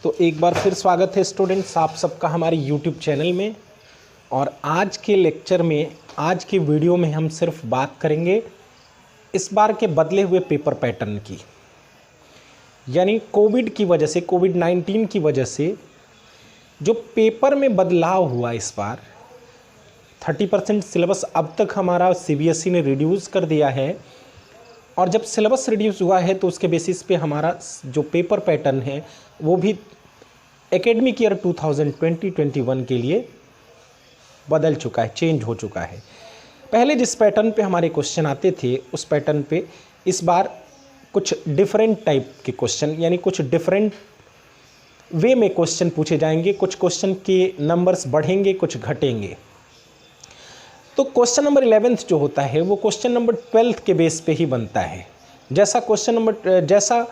तो एक बार फिर स्वागत है स्टूडेंट्स आप सबका हमारे YouTube चैनल में। और आज के लेक्चर में, आज के वीडियो में हम सिर्फ बात करेंगे इस बार के बदले हुए पेपर पैटर्न की। यानी कोविड की वजह से, कोविड-19 की वजह से जो पेपर में बदलाव हुआ इस बार 30% सिलेबस अब तक हमारा CBSE ने रिड्यूस कर दिया है। और जब सिलेबस रिड्यूस हुआ है तो उसके बेसिस पे हमारा जो पेपर पैटर्न है वो भी एकेडमिक ईयर 2020-21 के लिए बदल चुका है, चेंज हो चुका है। पहले जिस पैटर्न पे हमारे क्वेश्चन आते थे उस पैटर्न पे इस बार कुछ डिफरेंट टाइप के क्वेश्चन, यानी कुछ डिफरेंट वे में क्वेश्चन पूछे जाएंगे। कुछ क्वेश्चन के नंबर्स बढ़ेंगे, कुछ घटेंगे। तो क्वेश्चन नंबर 11th जो होता है वो क्वेश्चन नंबर 12th के बेस पे ही बनता है। जैसा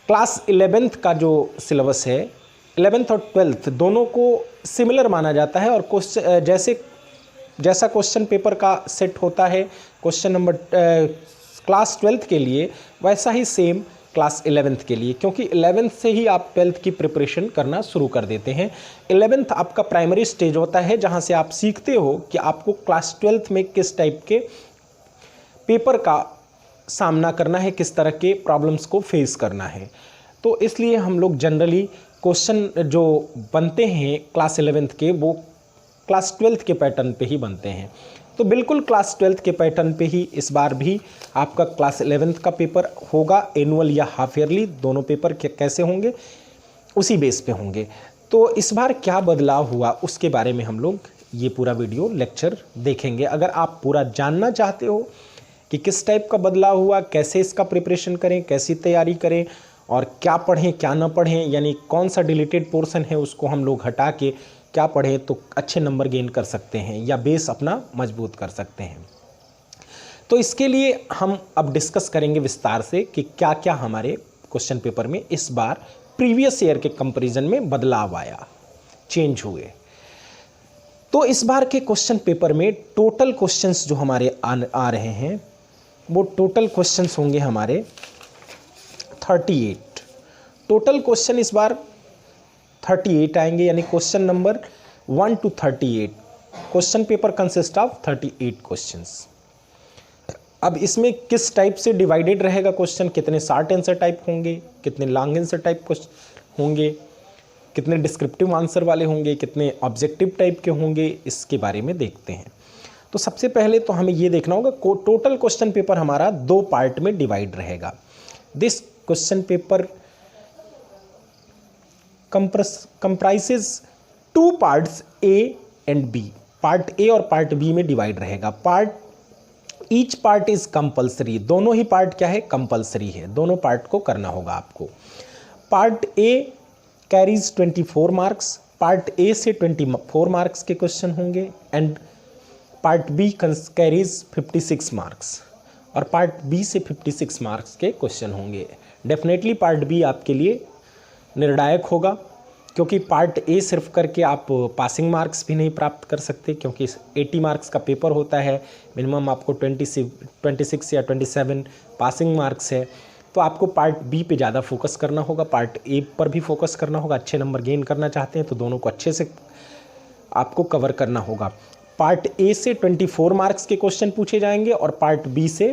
क्लास 11th का जो सिलेबस है, 11th और 12th दोनों को सिमिलर माना जाता है। और क्वेश्चन जैसा क्वेश्चन पेपर का सेट होता है क्वेश्चन नंबर क्लास 12th के लिए, वैसा ही सेम क्लास 11th के लिए, क्योंकि 11th से ही आप 12th की प्रिपरेशन करना शुरू कर देते हैं। 11th आपका प्राइमरी स्टेज होता है जहां से आप सीखते हो कि आपको क्लास 12th में किस टाइप के पेपर का सामना करना है, किस तरह के प्रॉब्लम्स को फेस करना है। तो इसलिए हम लोग जनरली क्वेश्चन जो बनते हैं क्लास 11th के वो क्लास 12th के पैटर्न पे ही बनते हैं। तो बिल्कुल क्लास 12th के पैटर्न पे ही इस बार भी आपका क्लास 11th का पेपर होगा। एनुअल या हाफ ईयरली दोनों पेपर कैसे होंगे उसी बेस पे होंगे। तो इस बार क्या बदलाव हुआ उसके बारे में हम लोग ये पूरा वीडियो लेक्चर देखेंगे। अगर आप पूरा जानना चाहते हो कि किस टाइप का बदलाव हुआ, कैसे इसका प्रिपरेशन करें, कैसी तैयारी करें और क्या पढ़ें क्या ना पढ़ें, यानी कौन सा डिलीटेड पोर्शन है उसको हम लोग हटा के क्या पढ़ें तो अच्छे नंबर गेन कर सकते हैं या बेस अपना मजबूत कर सकते हैं। तो इसके लिए हम अब डिस्कस करेंगे विस्तार से कि क्या क्या हमारे क्वेश्चन पेपर में इस बार प्रीवियस ईयर के कंपैरिजन में बदलाव आया, चेंज हुए। तो इस बार के क्वेश्चन पेपर में टोटल क्वेश्चंस जो हमारे आ रहे हैं वो टोटल क्वेश्चंस होंगे हमारे 38। टोटल क्वेश्चन इस बार 38 आएंगे, यानी question number 1 to 38। Question paper consist of 38 questions. अब इसमें किस टाइप से डिवाइडेड रहेगा क्वेश्चन, कितने शॉर्ट आंसर टाइप होंगे, कितने लॉन्ग आंसर टाइप क्वेश्चन होंगे, कितने डिस्क्रिप्टिव आंसर वाले होंगे, कितने ऑब्जेक्टिव टाइप के होंगे, इसके बारे में देखते हैं। तो सबसे पहले तो हमें ये देखना होगा टोटल क्वेश्चन पेपर हमारा 2 पार्ट में डिवाइड रहेगा। This question paper comprises 2 parts A and B। Part A और पार्ट B में डिवाइड रहेगा। Each part is compulsory. दोनों ही पार्ट क्या है, कंपल्सरी है, दोनों पार्ट को करना होगा आपको। Part A carries 24 marks. Part A से 24 मार्क्स के क्वेश्चन होंगे and part B carries 56 marks और पार्ट B से 56 मार्क्स के क्वेश्चन होंगे। डेफिनेटली पार्ट B आपके लिए निर्णायक होगा, क्योंकि पार्ट A सिर्फ करके आप पासिंग मार्क्स भी नहीं प्राप्त कर सकते, क्योंकि 80 मार्क्स का पेपर होता है। मिनिमम आपको 26 या 27 पासिंग मार्क्स है। तो आपको पार्ट B पे ज़्यादा फोकस करना होगा, पार्ट A पर भी फोकस करना होगा। अच्छे नंबर गेन करना चाहते हैं तो दोनों को अच्छे से आपको कवर करना होगा। पार्ट A से 24 मार्क्स के क्वेश्चन पूछे जाएंगे और पार्ट B से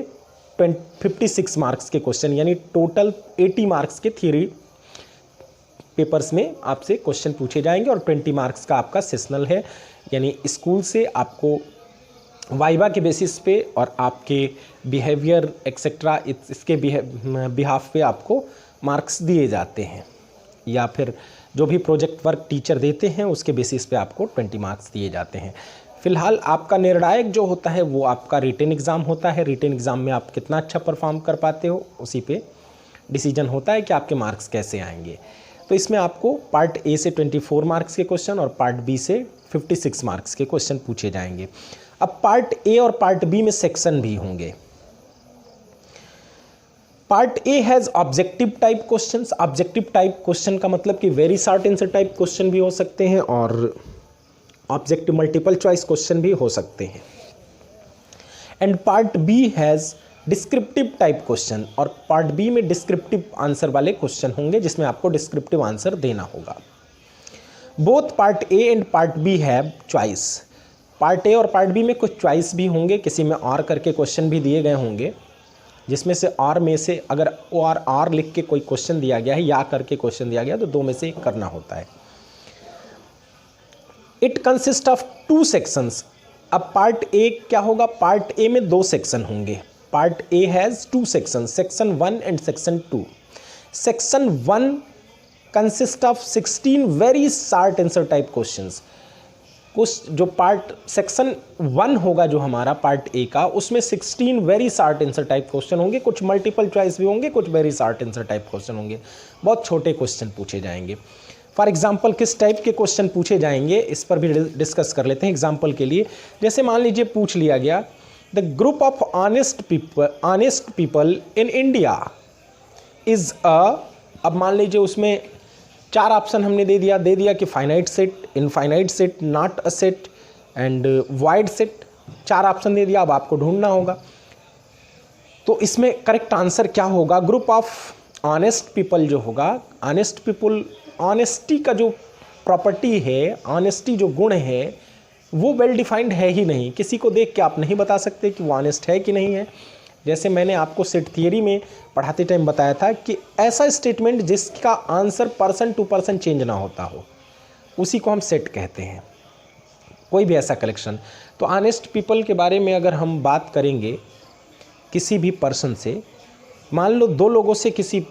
56 मार्क्स के क्वेश्चन, यानी टोटल 80 मार्क्स के थियरी पेपर्स में आपसे क्वेश्चन पूछे जाएंगे और 20 मार्क्स का आपका सेशनल है, यानी स्कूल से आपको वाइवा के बेसिस पे और आपके बिहेवियर एक्सेट्रा इसके बिहाफ पे आपको मार्क्स दिए जाते हैं, या फिर जो भी प्रोजेक्ट वर्क टीचर देते हैं उसके बेसिस पे आपको 20 मार्क्स दिए जाते हैं। फिलहाल आपका निर्णायक जो होता है वो आपका रिटन एग्ज़ाम होता है। रिटन एग्ज़ाम में आप कितना अच्छा परफॉर्म कर पाते हो उसी पे डिसीजन होता है कि आपके मार्क्स कैसे आएंगे। तो इसमें आपको पार्ट A से 24 मार्क्स के क्वेश्चन और पार्ट B से 56 मार्क्स के क्वेश्चन पूछे जाएंगे। अब पार्ट A और पार्ट B में सेक्शन भी होंगे। Part A has objective type questions. Objective type question का मतलब कि very short answer type question भी हो सकते हैं और ऑब्जेक्टिव मल्टीपल चॉइस क्वेश्चन भी हो सकते हैं। And part B has descriptive type question, और पार्ट बी में डिस्क्रिप्टिव आंसर वाले क्वेश्चन होंगे जिसमें आपको डिस्क्रिप्टिव आंसर देना होगा। Both part A and part B have choice. Part A और पार्ट बी में कुछ चॉइस भी होंगे, किसी में और करके क्वेश्चन भी दिए गए होंगे, जिसमें से और में से अगर और लिख के कोई क्वेश्चन दिया गया है या करके क्वेश्चन दिया गया तो दो में से एक करना होता है। It consist of 2 sections. अब पार्ट ए क्या होगा, पार्ट ए में 2 सेक्शन होंगे। Part A has 2 section, section 1 and section 2। Section 1 consist of 16 very short answer type questions. कुछ जो पार्ट सेक्शन 1 होगा जो हमारा पार्ट ए का, उसमें 16 very short answer type question होंगे, कुछ मल्टीपल चॉइस भी होंगे, कुछ very short answer type question होंगे, बहुत छोटे क्वेश्चन पूछे जाएंगे। फॉर एग्जाम्पल किस टाइप के क्वेश्चन पूछे जाएंगे इस पर भी डिस्कस कर लेते हैं। एग्जाम्पल के लिए जैसे मान लीजिए पूछ लिया गया the group of honest people in India is अब मान लीजिए उसमें 4 ऑप्शन हमने दे दिया कि finite set, infinite set, not a set and void set. 4 option दे दिया, अब आपको ढूंढना होगा। तो इसमें करेक्ट आंसर क्या होगा, ग्रुप ऑफ ऑनेस्ट पीपल जो होगा, ऑनेस्ट पीपल, ऑनेस्टी का जो प्रॉपर्टी है, ऑनेस्टी जो गुण है वो वेल डिफाइंड है ही नहीं। किसी को देख के आप नहीं बता सकते कि वो ऑनेस्ट है कि नहीं है। जैसे मैंने आपको सेट थियरी में पढ़ाते टाइम बताया था कि ऐसा स्टेटमेंट जिसका answer person to person change ना होता हो उसी को हम सेट कहते हैं, कोई भी ऐसा कलेक्शन। तो ऑनेस्ट पीपल के बारे में अगर हम बात करेंगे किसी भी पर्सन से, मान लो 2 लोगों से किसी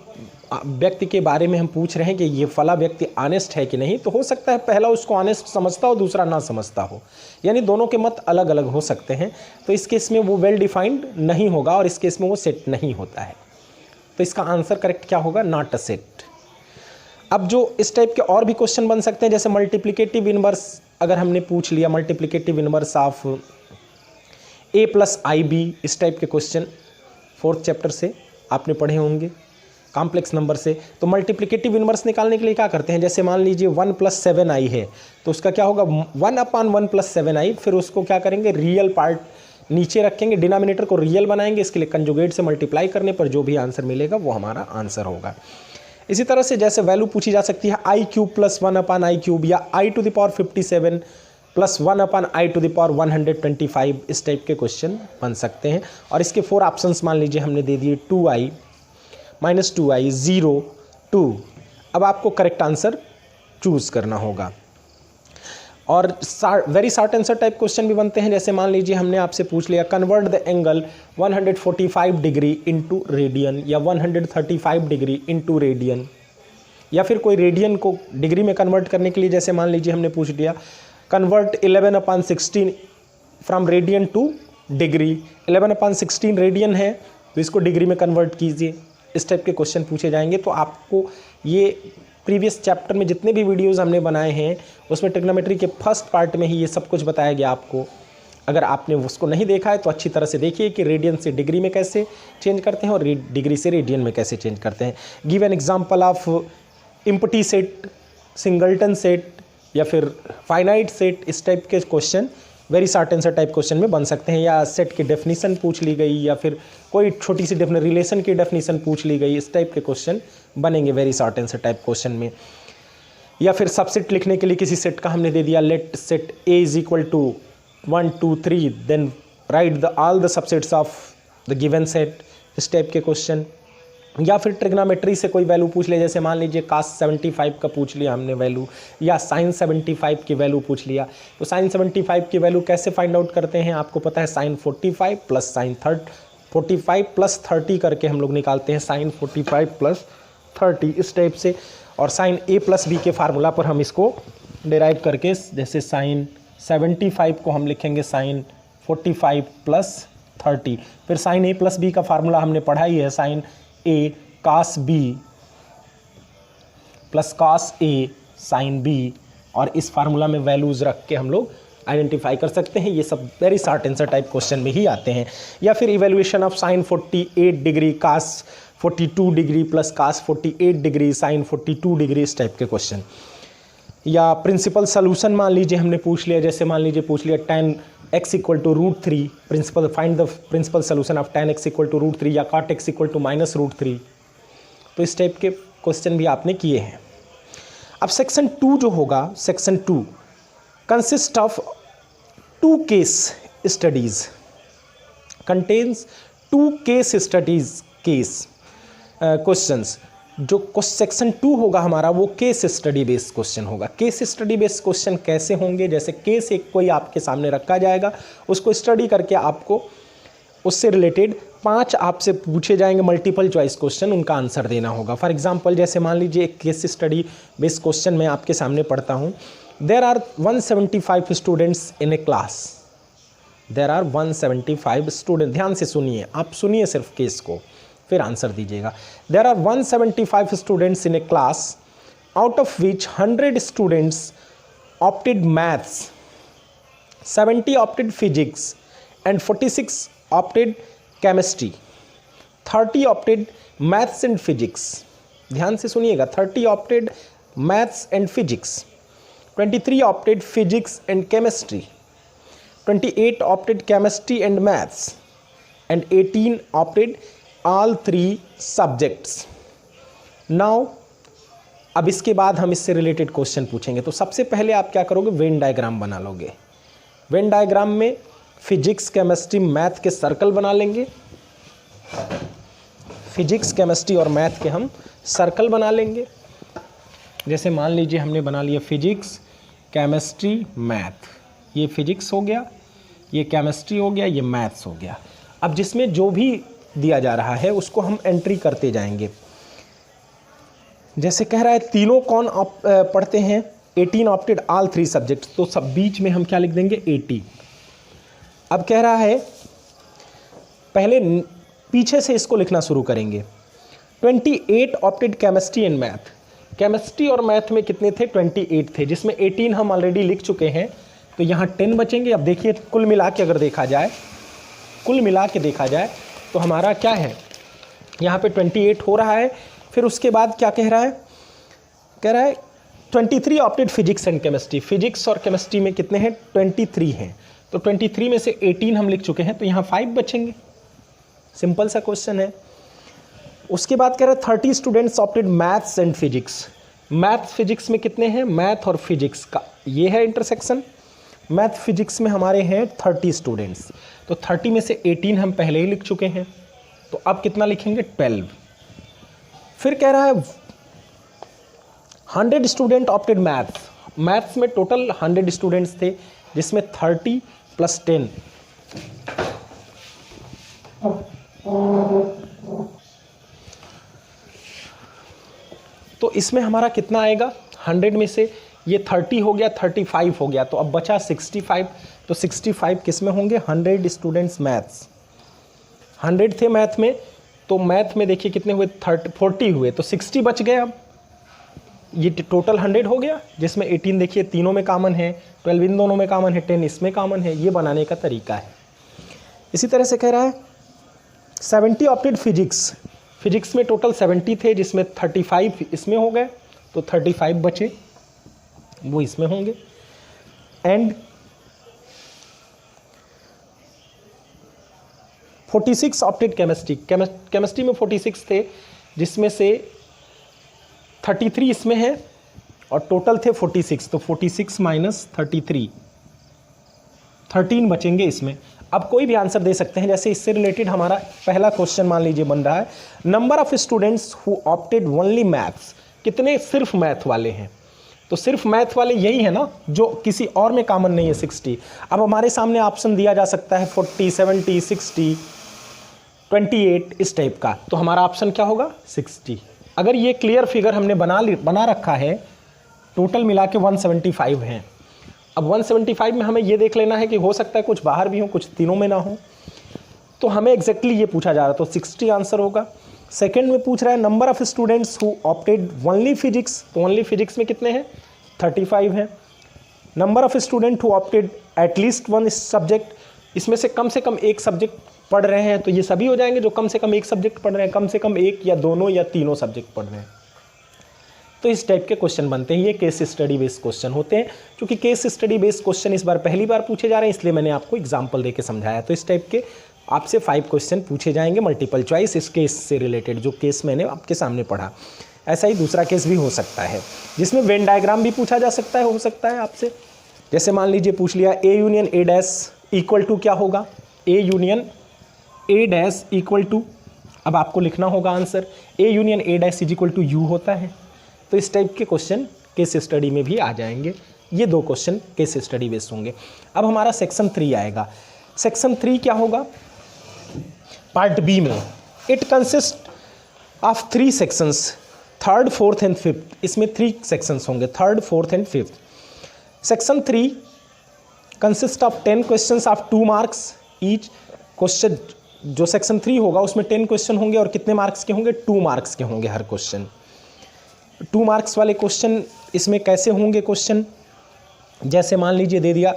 व्यक्ति के बारे में हम पूछ रहे हैं कि ये फला व्यक्ति ऑनेस्ट है कि नहीं, तो हो सकता है पहला उसको ऑनेस्ट समझता हो, दूसरा ना समझता हो, यानी दोनों के मत अलग अलग हो सकते हैं। तो इस केस में वो वेल डिफाइंड नहीं होगा और इस केस में वो सेट नहीं होता है। तो इसका आंसर करेक्ट क्या होगा, नॉट अ सेट। अब जो इस टाइप के और भी क्वेश्चन बन सकते हैं, जैसे मल्टीप्लिकेटिव इनवर्स अगर हमने पूछ लिया, multiplicative inverse of a + ib, इस टाइप के क्वेश्चन 4th चैप्टर से आपने पढ़े होंगे, कॉम्प्लेक्स नंबर से। तो मल्टीप्लिकेटिव इनवर्स निकालने के लिए क्या करते हैं, जैसे मान लीजिए 1 + 7i है, तो उसका क्या होगा 1/1 + 7i, फिर उसको क्या करेंगे, रियल पार्ट नीचे रखेंगे, डिनोमिनेटर को रियल बनाएंगे, इसके लिए कंजुगेट से मल्टीप्लाई करने पर जो भी आंसर मिलेगा वो हमारा आंसर होगा। इसी तरह से जैसे वैल्यू पूछी जा सकती है i³ + 1/i³ या i⁻57 + 1/i⁻125, इस टाइप के क्वेश्चन बन सकते हैं। और इसके 4 ऑप्शंस मान लीजिए हमने दे दिए 2i, -2i, 0, 2। अब आपको करेक्ट आंसर चूज करना होगा। और very short answer type question भी बनते हैं, जैसे मान लीजिए हमने आपसे पूछ लिया convert the angle 145 degree into radian या 135 डिग्री इंटू रेडियन, या फिर कोई रेडियन को डिग्री में कन्वर्ट करने के लिए जैसे मान लीजिए हमने पूछ लिया convert 11/16 from radian two degree. 11/16 radian है तो इसको डिग्री में कन्वर्ट कीजिए। इस टाइप के क्वेश्चन पूछे जाएंगे। तो आपको ये प्रीवियस चैप्टर में जितने भी वीडियोस हमने बनाए हैं उसमें ट्रिग्नोमेट्री के फर्स्ट पार्ट में ही ये सब कुछ बताया गया आपको। अगर आपने उसको नहीं देखा है तो अच्छी तरह से देखिए कि रेडियन से डिग्री में कैसे चेंज करते हैं और डिग्री से रेडियन में कैसे चेंज करते हैं। Give an example of empty set, singleton set या फिर फाइनाइट सेट, इस टाइप के question very short answer type question में बन सकते हैं। या सेट की डेफिनेशन पूछ ली गई या फिर कोई छोटी सी रिलेशन की डेफिनेशन पूछ ली गई, इस टाइप के क्वेश्चन बनेंगे very short answer type question में। या फिर सबसेट लिखने के लिए किसी सेट का हमने दे दिया let set A = 1 2 3 then write all the subsets of the given set, इस टाइप के क्वेश्चन। या फिर ट्रिग्नोमेट्री से कोई वैल्यू पूछ लिया, जैसे मान लीजिए cos 75 का पूछ लिया हमने वैल्यू, या sin 75 की वैल्यू पूछ लिया। तो sin 75 की वैल्यू कैसे फाइंड आउट करते हैं, आपको पता है sin 45 + sin 45 + 30 करके हम लोग निकालते हैं sin 45 + 30, इस टाइप से। और sin A + B के फार्मूला पर हम इसको डिराइव करके, जैसे sin 75 को हम लिखेंगे sin 45 + 30, फिर sin A + B का फार्मूला हमने पढ़ा ही है, sin A cos B + cos A sin B, और इस फार्मूला में वैल्यूज रख के हम लोग आइडेंटिफाई कर सकते हैं। ये सब very short answer type question में ही आते हैं। या फिर evaluation of sin 48 degree cos 42 degree + cos 48 degree sin 42 degree, इस टाइप के क्वेश्चन। या प्रिंसिपल सोल्यूशन मान लीजिए हमने पूछ लिया, जैसे मान लीजिए पूछ लिया tan x equal to √3, principal find the principal solution of tan x equal to √3 या cot x इक्वल टू -√3। तो इस टाइप के क्वेश्चन भी आपने किए हैं। अब सेक्शन 2 जो होगा, section 2 consist of 2 case studies, contains 2 case studies case questions. जो सेक्शन 2 होगा हमारा वो केस स्टडी बेस्ड क्वेश्चन होगा। केस स्टडी बेस्ड क्वेश्चन कैसे होंगे, जैसे केस एक कोई आपके सामने रखा जाएगा, उसको स्टडी करके आपको उससे रिलेटेड 5 आपसे पूछे जाएंगे मल्टीपल चॉइस क्वेश्चन, उनका आंसर देना होगा। फॉर एग्जांपल जैसे मान लीजिए एक केस स्टडी बेस्ड क्वेश्चन मैं आपके सामने पढ़ता हूँ। There are 175 students in a class. There are 175 student, ध्यान से सुनिए, आप सुनिए सिर्फ केस को फिर आंसर दीजिएगा। There are 175 students in a class, out of which 100 students opted maths, 70 opted physics and 46 opted chemistry, 30 opted maths and physics. ध्यान से सुनिएगा, 30 opted maths and physics, 23 opted physics and chemistry, 28 opted chemistry and maths and 18 opted all 3 subjects. Now अब इसके बाद हम इससे related question पूछेंगे। तो सबसे पहले आप क्या करोगे, वेन डायग्राम बना लोगे। वेन डायग्राम में फिजिक्स केमिस्ट्री मैथ के सर्कल बना लेंगे, फिजिक्स केमिस्ट्री और मैथ के हम सर्कल बना लेंगे। जैसे मान लीजिए हमने बना लिया फिजिक्स केमिस्ट्री मैथ, ये फिजिक्स हो गया, ये केमिस्ट्री हो गया, ये मैथ्स हो गया। अब जिसमें जो भी दिया जा रहा है उसको हम एंट्री करते जाएंगे। जैसे कह रहा है तीनों कौन पढ़ते हैं, 18 ऑप्टेड ऑल 3 सब्जेक्ट, तो सब बीच में हम क्या लिख देंगे 80। अब कह रहा है पहले पीछे से इसको लिखना शुरू करेंगे। 28 opted chemistry and math, chemistry और मैथ में कितने थे, 28 थे, जिसमें 18 हम ऑलरेडी लिख चुके हैं, तो यहाँ 10 बचेंगे। अब देखिए कुल मिला के अगर देखा जाए, कुल मिला के देखा जाए तो हमारा क्या है, यहाँ पे 28 हो रहा है। फिर उसके बाद क्या कह रहा है, कह रहा है 23 opted physics and chemistry, physics और केमिस्ट्री में कितने हैं, 23 हैं, तो 23 में से 18 हम लिख चुके हैं, तो यहाँ 5 बचेंगे। सिंपल सा क्वेश्चन है। उसके बाद कह रहा है 30 students opted maths and physics, math physics में कितने हैं, मैथ और फिजिक्स का ये है इंटरसेक्शन, मैथ फिजिक्स में हमारे हैं 30 स्टूडेंट्स, तो 30 में से 18 हम पहले ही लिख चुके हैं, तो अब कितना लिखेंगे 12। फिर कह रहा है 100 स्टूडेंट ऑप्टेड मैथ्स, मैथ्स में टोटल 100 स्टूडेंट्स थे, जिसमें 30 + 10 तो इसमें हमारा कितना आएगा, 100 में से ये 30 हो गया, 35 हो गया, तो अब बचा 65। तो 65 किस में होंगे, 100 स्टूडेंट्स मैथ्स, 100 थे मैथ में, तो मैथ में देखिए कितने हुए, 40 हुए, तो 60 बच गए। अब ये टोटल 100 हो गया, जिसमें 18 देखिए तीनों में कॉमन है, 12 इन दोनों में कॉमन है, 10 इसमें कॉमन है। ये बनाने का तरीका है। इसी तरह से कह रहा है 70 ऑप्टेड फिजिक्स, फिजिक्स में टोटल 70 थे, जिसमें 35 इसमें हो गए, तो 35 बचे, वो इसमें होंगे। एंड 46 ऑप्टेड केमिस्ट्री, केमिस्ट्री में 46 थे, जिसमें से 33 इसमें है और टोटल थे 46, तो 46 - 33, 13 बचेंगे इसमें। अब कोई भी आंसर दे सकते हैं। जैसे इससे रिलेटेड हमारा पहला क्वेश्चन मान लीजिए बन रहा है, number of students who opted only maths, कितने सिर्फ मैथ वाले हैं, तो सिर्फ मैथ वाले यही है ना, जो किसी और में कॉमन नहीं है, 60। अब हमारे सामने ऑप्शन दिया जा सकता है 40, 70, 60, 28 इस टाइप का, तो हमारा ऑप्शन क्या होगा 60। अगर ये क्लियर फिगर हमने बना रखा है, टोटल मिला के 175 हैं। अब 175 में हमें ये देख लेना है कि हो सकता है कुछ बाहर भी हो, कुछ तीनों में ना हो, तो हमें एग्जैक्टली ये पूछा जा रहा है, तो 60 आंसर होगा। सेकंड में पूछ रहा है number of students who opted only physics, तो ओनली फिजिक्स में कितने हैं, 35 हैं। Number of student who opted at least one subject, इसमें से कम एक सब्जेक्ट पढ़ रहे हैं, तो ये सभी हो जाएंगे जो कम से कम एक सब्जेक्ट पढ़ रहे हैं, कम से कम एक या दोनों या तीनों सब्जेक्ट पढ़ रहे हैं। तो इस टाइप के क्वेश्चन बनते हैं, ये केस स्टडी बेस्ड क्वेश्चन होते हैं। क्योंकि केस स्टडी बेस्ड क्वेश्चन इस बार पहली बार पूछे जा रहे हैं, इसलिए मैंने आपको एग्जाम्पल देके समझाया। तो इस टाइप के आपसे 5 क्वेश्चन पूछे जाएंगे मल्टीपल चॉइस इस केस से रिलेटेड, जो केस मैंने आपके सामने पढ़ा। ऐसा ही दूसरा केस भी हो सकता है जिसमें वेन डायग्राम भी पूछा जा सकता है, हो सकता है आपसे। जैसे मान लीजिए पूछ लिया A union A dash equal to क्या होगा, A union A dash equal to, अब आपको लिखना होगा answer, A union A dash is equal to U होता है। तो इस टाइप के क्वेश्चन केस स्टडी में भी आ जाएंगे। ये 2 क्वेश्चन केस स्टडी बेस्ड होंगे। अब हमारा सेक्शन 3 आएगा। सेक्शन 3 क्या होगा, पार्ट बी में it consist of 3 sections, 3rd, 4th and 5th। इसमें 3 सेक्शंस होंगे, 3rd, 4th and 5th। Section 3 consist of 10 questions of 2 marks each. Question जो सेक्शन 3 होगा उसमें 10 क्वेश्चन होंगे और कितने मार्क्स के होंगे, 2 मार्क्स के होंगे हर क्वेश्चन। 2 मार्क्स वाले क्वेश्चन इसमें कैसे होंगे क्वेश्चन, जैसे मान लीजिए दे दिया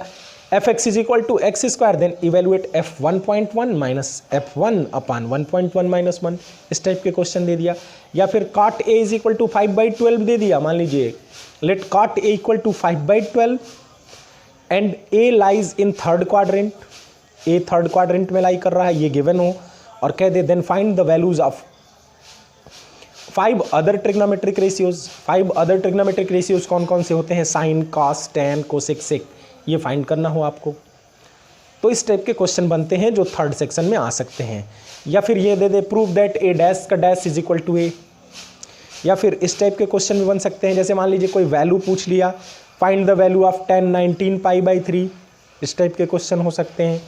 F X is equal to X square, then evaluate F 1.1 minus F 1 upon 1.1 minus 1, इस टाइप के क्वेश्चन दे दिया। या फिर cot A is equal to 5/12 दे दिया, मान लीजिए let cot A equal to 5/12 and A lies in 3rd quadrant, A 3rd quadrant में लाई कर रहा है, ये गिवन हो, और कह दे then find the values of 5 other trigonometric ratios. 5 other trigonometric ratios कौन कौन से होते हैं, sine, cos, tan, cosec, sec, ये फाइंड करना हो आपको। तो इस टाइप के क्वेश्चन बनते हैं जो 3rd सेक्शन में आ सकते हैं। या फिर ये दे दे प्रूव दैट ए डैश का dash is equal to A, या फिर इस टाइप के क्वेश्चन भी बन सकते हैं। जैसे मान लीजिए कोई वैल्यू पूछ लिया, फाइंड द वैल्यू ऑफ 10 19 π/3, इस टाइप के क्वेश्चन हो सकते हैं।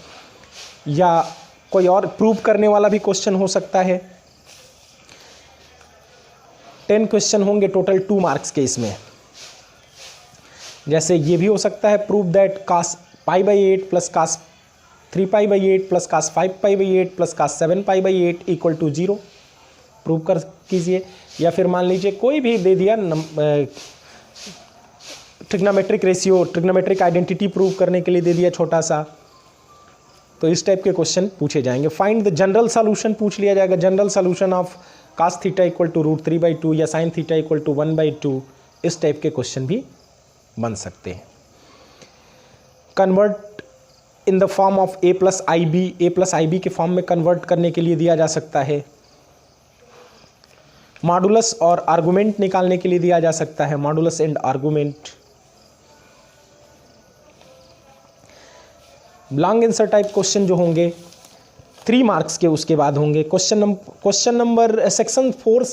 या कोई और प्रूव करने वाला भी क्वेश्चन हो सकता है। 10 क्वेश्चन होंगे टोटल 2 मार्क्स के इसमें। जैसे ये भी हो सकता है, prove that cos π/8 plus cos 3π/8 plus cos 5π/8 plus cos 7π/8 equal to 0, prove कर कीजिए। या फिर मान लीजिए कोई भी दे दिया trigonometric ratio, trigonometric identity prove करने के लिए दे दिया छोटा सा, तो इस टाइप के क्वेश्चन पूछे जाएंगे। फाइंड द जनरल सोल्यूशन पूछ लिया जाएगा, general solution of cos theta equal to √3/2 या sin थीटा इक्वल टू 1/2, इस टाइप के क्वेश्चन भी बन सकते हैं। Convert in the form of a plus IB, a plus IB के फॉर्म में कन्वर्ट करने के लिए दिया जा सकता है। मॉडुलस और आर्गुमेंट निकालने के लिए दिया जा सकता है, modulus and argument. Long answer type question जो होंगे 3 मार्क्स के उसके बाद होंगे। Question number section 4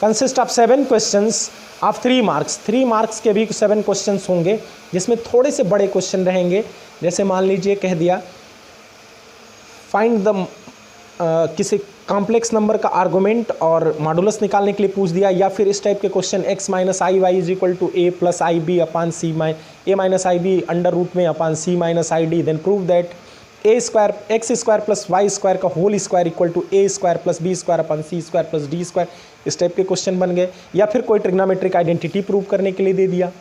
consist of 7 questions of 3 marks. 3 marks के भी 7 क्वेश्चंस होंगे जिसमें थोड़े से बड़े क्वेश्चन रहेंगे। जैसे मान लीजिए कह दिया फाइंड द किसी कॉम्प्लेक्स नंबर का आर्गुमेंट और मॉडुलस निकालने के लिए पूछ दिया। या फिर इस टाइप के question x minus I Y is equal to a plus I B upon C a minus I B under root में upon c minus I D, then prove that a square X square plus Y square का whole square equal to a square plus B square upon C square plus D square, इस type के question बन गए। या फिर कोई trigonometric identity prove करने के लिए दे दिया,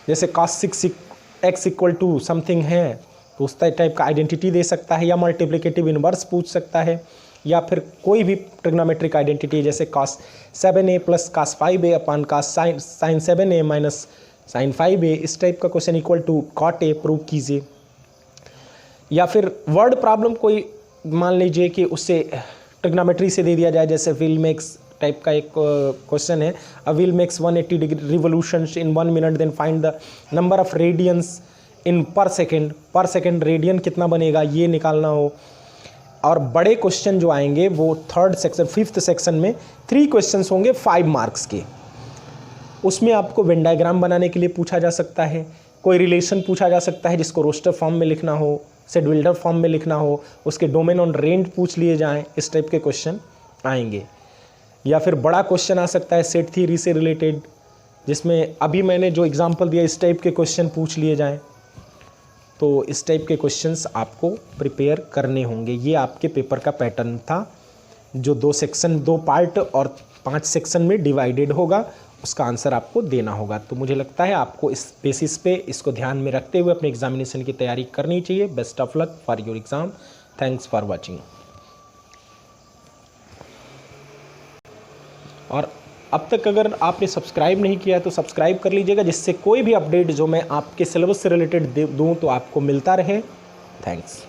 जैसे cos 6x equal to something है तो उस टाइप का आइडेंटिटी दे सकता है। या मल्टीप्लिकेटिव इनवर्स पूछ सकता है। या फिर कोई भी ट्रिग्नोमेट्रिक आइडेंटिटी जैसे cos 7a plus cos 5a upon cos sin 7a minus sin 5a, इस टाइप का question equal to cot a prove कीजिए। या फिर वर्ड प्रॉब्लम कोई मान लीजिए कि उससे ट्रिग्नोमेट्री से दे दिया जाए, जैसे व्हील मेक्स टाइप का एक क्वेश्चन है, a wheel makes 180 degree revolutions in 1 minute, then find the number of radians in per second radian कितना बनेगा ये निकालना हो। और बड़े क्वेश्चन जो आएंगे वो 3rd सेक्शन 5th सेक्शन में 3 क्वेश्चंस होंगे 5 मार्क्स के। उसमें आपको वेन डायग्राम बनाने के लिए पूछा जा सकता है, कोई रिलेशन पूछा जा सकता है जिसको रोस्टर फॉर्म में लिखना हो, शेड्यूल्डर फॉर्म में लिखना हो, उसके डोमेन ऑन रेंज पूछ लिए जाएं, इस टाइप के क्वेश्चन आएंगे। या फिर बड़ा क्वेश्चन आ सकता है सेट थ्योरी से रिलेटेड, जिसमें अभी मैंने जो एग्जांपल दिया इस टाइप के क्वेश्चन पूछ लिए जाएं। तो इस टाइप के क्वेश्चंस आपको प्रिपेयर करने होंगे। ये आपके पेपर का पैटर्न था जो 2 सेक्शन 2 पार्ट और 5 सेक्शन में डिवाइडेड होगा, उसका आंसर आपको देना होगा। तो मुझे लगता है आपको इस बेसिस पे इसको ध्यान में रखते हुए अपने एग्जामिनेशन की तैयारी करनी चाहिए। Best of luck for your exam. Thanks for watching. और अब तक अगर आपने सब्सक्राइब नहीं किया है तो सब्सक्राइब कर लीजिएगा, जिससे कोई भी अपडेट जो मैं आपके सिलेबस से रिलेटेड दूँ तो आपको मिलता रहे। थैंक्स।